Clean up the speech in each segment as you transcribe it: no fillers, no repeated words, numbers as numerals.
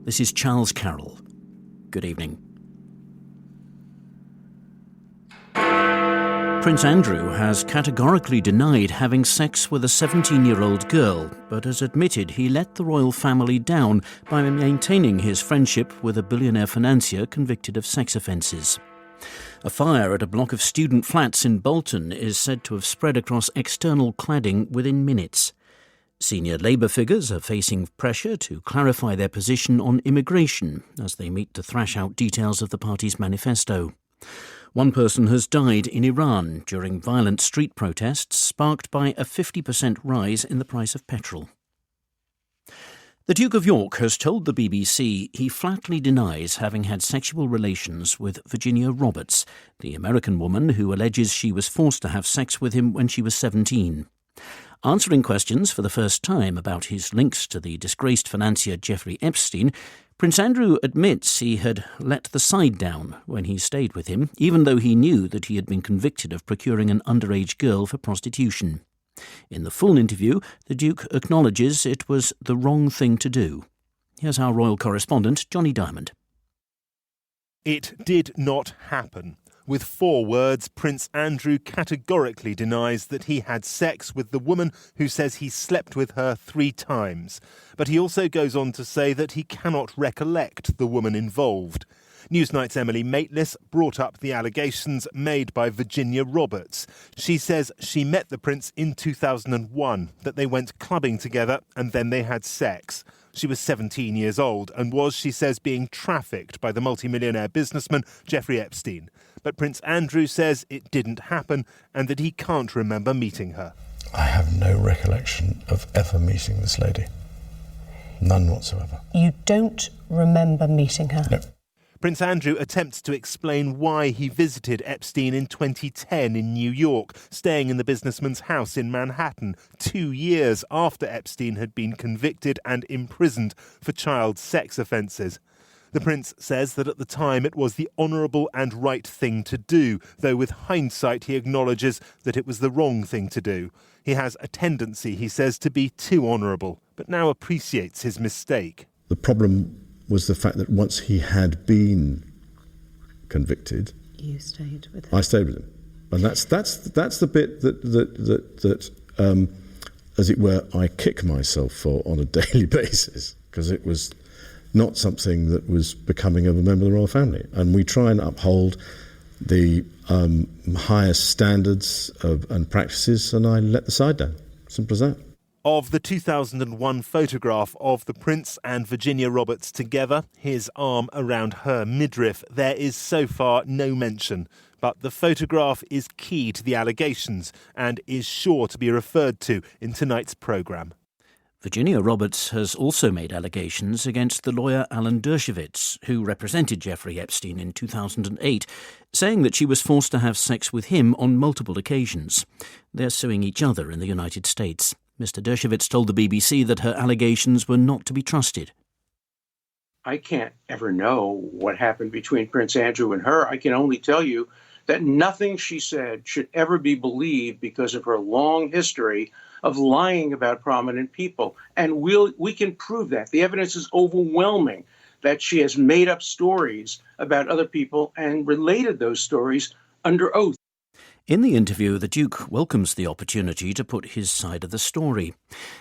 This is Charles Carroll. Good evening. Prince Andrew has categorically denied having sex with a 17-year-old girl, but has admitted he let the royal family down by maintaining his friendship with a billionaire financier convicted of sex offences. A fire at a block of student flats in Bolton is said to have spread across external cladding within minutes. Senior Labour figures are facing pressure to clarify their position on immigration as they meet to thrash out details of the party's manifesto. One person has died in Iran during violent street protests sparked by a 50% rise in the price of petrol. The Duke of York has told the BBC he flatly denies having had sexual relations with Virginia Roberts, the American woman who alleges she was forced to have sex with him when she was 17. Answering questions for the first time about his links to the disgraced financier Jeffrey Epstein, Prince Andrew admits he had let the side down when he stayed with him, even though he knew that he had been convicted of procuring an underage girl for prostitution. In the full interview, the Duke acknowledges it was the wrong thing to do. Here's our royal correspondent, Johnny Diamond. It did not happen. With 4 words, Prince Andrew categorically denies that he had sex with the woman who says he slept with her 3 times. But he also goes on to say that he cannot recollect the woman involved. Newsnight's Emily Maitlis brought up the allegations made by Virginia Roberts. She says she met the prince in 2001, that they went clubbing together and then they had sex. She was 17 years old and was, she says, being trafficked by the multimillionaire businessman Jeffrey Epstein. But Prince Andrew says it didn't happen and that he can't remember meeting her. I have no recollection of ever meeting this lady. None whatsoever. You don't remember meeting her? No. Prince Andrew attempts to explain why he visited Epstein in 2010 in New York, staying in the businessman's house in Manhattan 2 years after Epstein had been convicted and imprisoned for child sex offences. The prince says that at the time it was the honourable and right thing to do, though with hindsight he acknowledges that it was the wrong thing to do. He has a tendency, he says, to be too honourable, but now appreciates his mistake. The problem was the fact that once he had been convicted, You stayed with him. I stayed with him, and that's the bit that as it were, I kick myself for on a daily basis, because it was not something that was becoming of a member of the royal family, and we try and uphold the highest standards and practices, and I let the side down. Simple as that. Of the 2001 photograph of the Prince and Virginia Roberts together, his arm around her midriff, there is so far no mention. But the photograph is key to the allegations and is sure to be referred to in tonight's programme. Virginia Roberts has also made allegations against the lawyer Alan Dershowitz, who represented Jeffrey Epstein in 2008, saying that she was forced to have sex with him on multiple occasions. They're suing each other in the United States. Mr. Dershowitz told the BBC that her allegations were not to be trusted. I can't ever know what happened between Prince Andrew and her. I can only tell you that nothing she said should ever be believed because of her long history of lying about prominent people. And we can prove that. The evidence is overwhelming that she has made up stories about other people and related those stories under oath. In the interview, the Duke welcomes the opportunity to put his side of the story.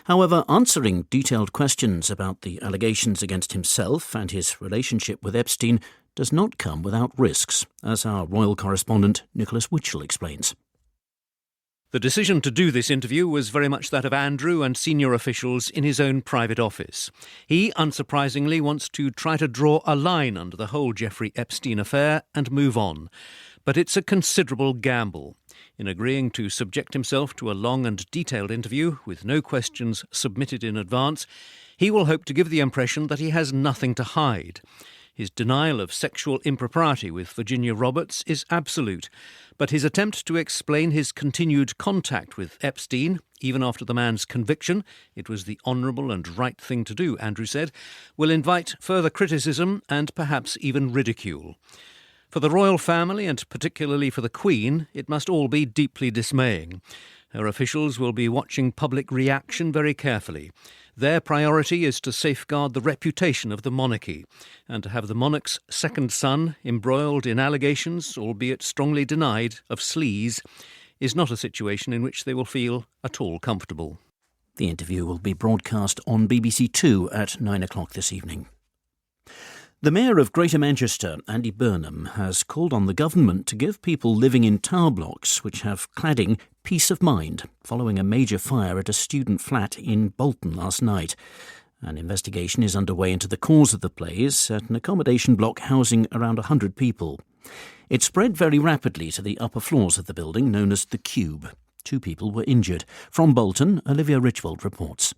However, answering detailed questions about the allegations against himself and his relationship with Epstein does not come without risks, as our royal correspondent Nicholas Witchell explains. The decision to do this interview was very much that of Andrew and senior officials in his own private office. He, unsurprisingly, wants to try to draw a line under the whole Jeffrey Epstein affair and move on. But it's a considerable gamble. In agreeing to subject himself to a long and detailed interview with no questions submitted in advance, he will hope to give the impression that he has nothing to hide. His denial of sexual impropriety with Virginia Roberts is absolute, but his attempt to explain his continued contact with Epstein, even after the man's conviction, it was the honourable and right thing to do, Andrew said, will invite further criticism and perhaps even ridicule. For the royal family, and particularly for the Queen, it must all be deeply dismaying. Her officials will be watching public reaction very carefully. Their priority is to safeguard the reputation of the monarchy, and to have the monarch's second son embroiled in allegations, albeit strongly denied, of sleaze, is not a situation in which they will feel at all comfortable. The interview will be broadcast on BBC Two at 9 o'clock this evening. The Mayor of Greater Manchester, Andy Burnham, has called on the government to give people living in tower blocks which have cladding peace of mind following a major fire at a student flat in Bolton last night. An investigation is underway into the cause of the blaze at an accommodation block housing around 100 people. It spread very rapidly to the upper floors of the building known as the Cube. 2 people were injured. From Bolton, Olivia Richwald reports.